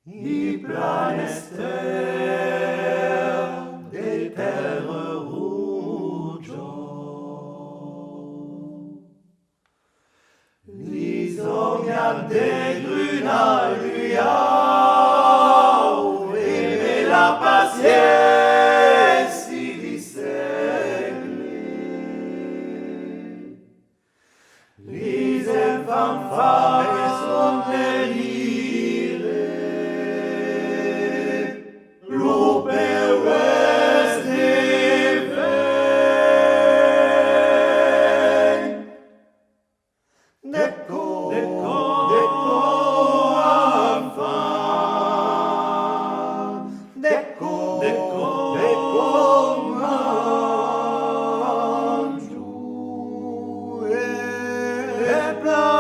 I planester de terre ruggio, l'isogniante gruna luiau e la pazienza di segni, l'isen fanfare son venire, l'opera Deco, enfant. Deco, angiu. E planetto.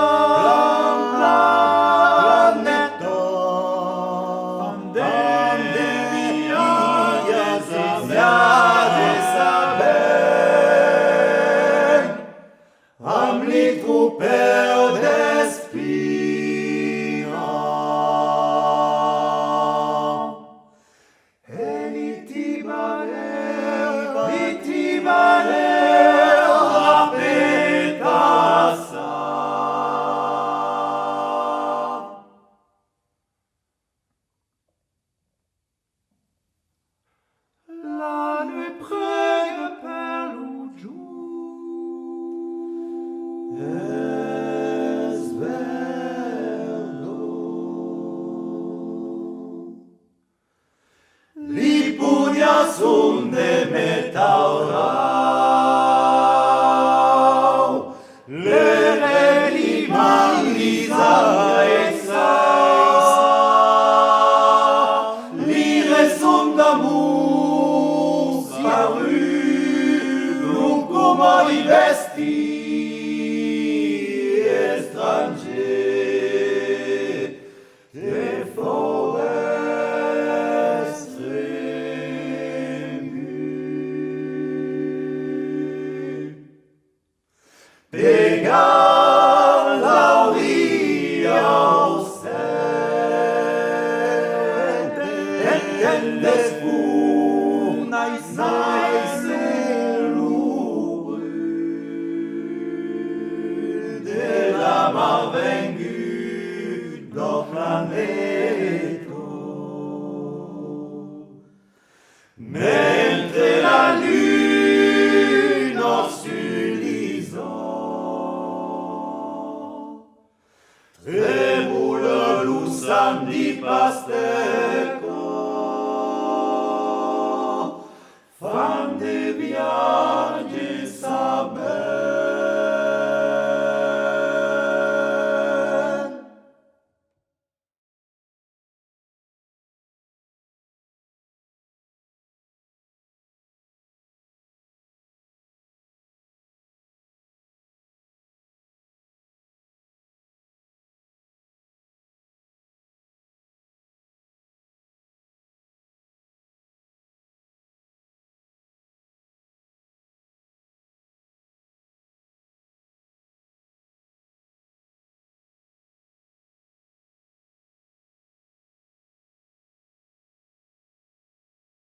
Pandemia de saber. Am litru per despira. E litibaler rapetassa. La nuit prega per l'uggiù. Es verdo. Li pugna sun de metaurau, le reliman lisa esa, li resum d'amor paru, come i vesti étranger, des forêts émues. Pegar la orilla au ciel, entendes nais de la mar vengu do planeto. Mentre la lune sur l'horizon tremule l'usam di pasteco, fan de viaggio.